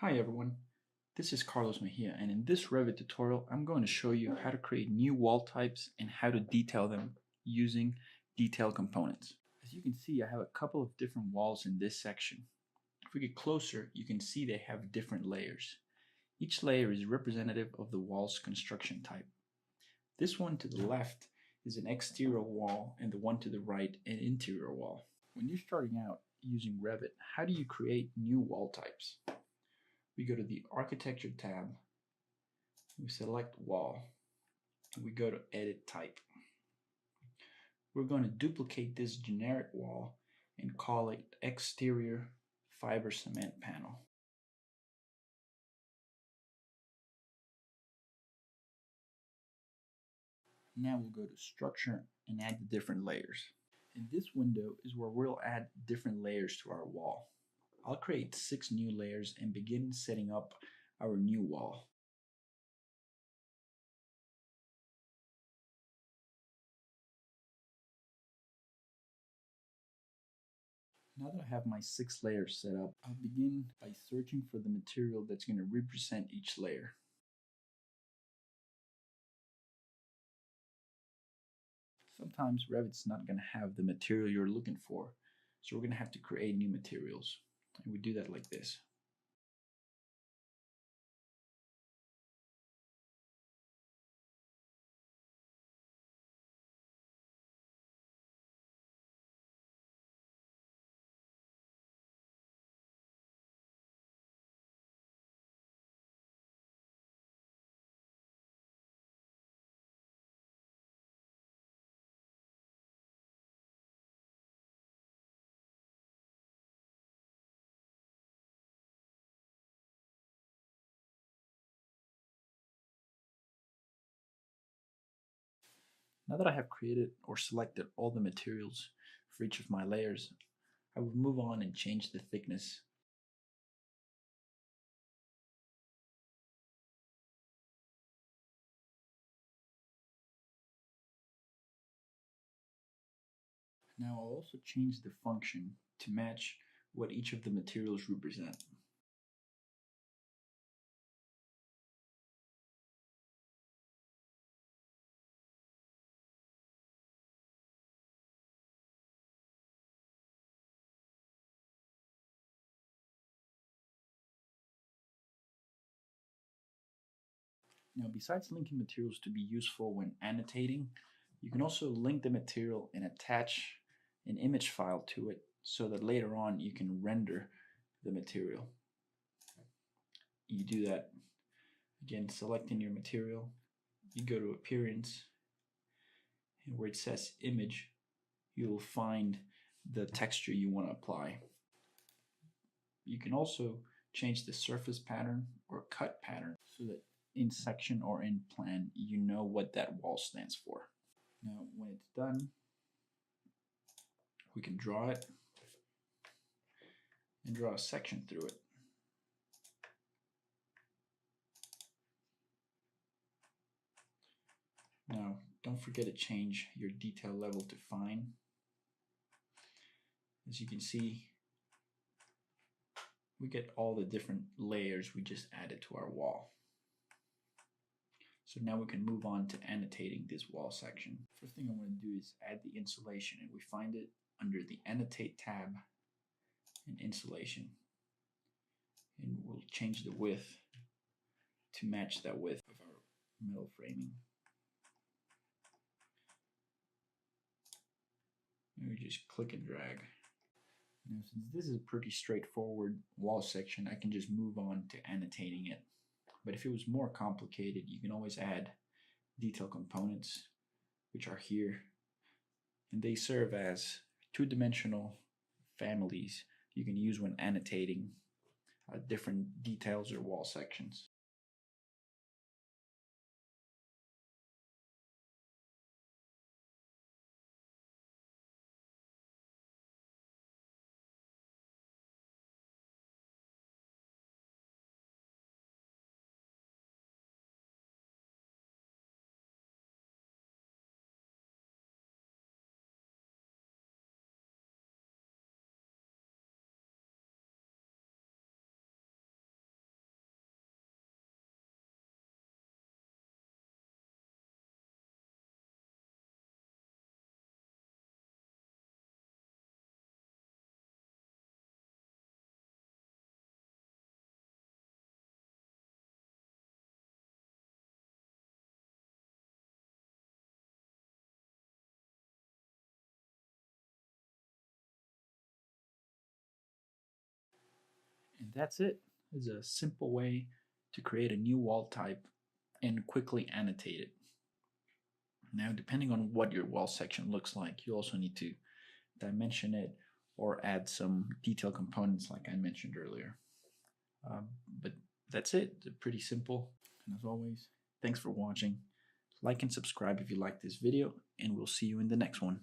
Hi everyone, this is Carlos Mejia, and in this Revit tutorial I'm going to show you how to create new wall types and how to detail them using detail components. As you can see, I have a couple of different walls in this section. If we get closer, you can see they have different layers. Each layer is representative of the wall's construction type. This one to the left is an exterior wall, and the one to the right an interior wall. When you're starting out using Revit, how do you create new wall types? We go to the Architecture tab, we select Wall, and we go to Edit Type. We're going to duplicate this generic wall and call it Exterior Fiber Cement Panel. Now we'll go to Structure and add the different layers. In this window is where we'll add different layers to our wall. I'll create 6 new layers and begin setting up our new wall. Now that I have my 6 layers set up, I'll begin by searching for the material that's going to represent each layer. Sometimes Revit's not going to have the material you're looking for, so we're going to have to create new materials. And we do that like this. Now that I have created or selected all the materials for each of my layers, I will move on and change the thickness. Now I'll also change the function to match what each of the materials represent. Now, besides linking materials to be useful when annotating, you can also link the material and attach an image file to it so that later on you can render the material. You do that again, selecting your material. You go to Appearance, and where it says Image, you will find the texture you want to apply. You can also change the surface pattern or cut pattern so that in section or in plan you know what that wall stands for. Now when it's done, we can draw it and draw a section through it. Now don't forget to change your detail level to fine. As you can see, we get all the different layers we just added to our wall. So now we can move on to annotating this wall section. First thing I want to do is add the insulation, and we find it under the Annotate tab and Insulation. And we'll change the width to match that width of our metal framing. And we just click and drag. Now, since this is a pretty straightforward wall section, I can just move on to annotating it. But if it was more complicated, you can always add detail components, which are here, and they serve as two-dimensional families you can use when annotating different details or wall sections. And that's it. It's a simple way to create a new wall type and quickly annotate it. Now, depending on what your wall section looks like, you also need to dimension it or add some detail components like I mentioned earlier. But that's it. It's pretty simple. And as always, thanks for watching. Like and subscribe if you like this video, and we'll see you in the next one.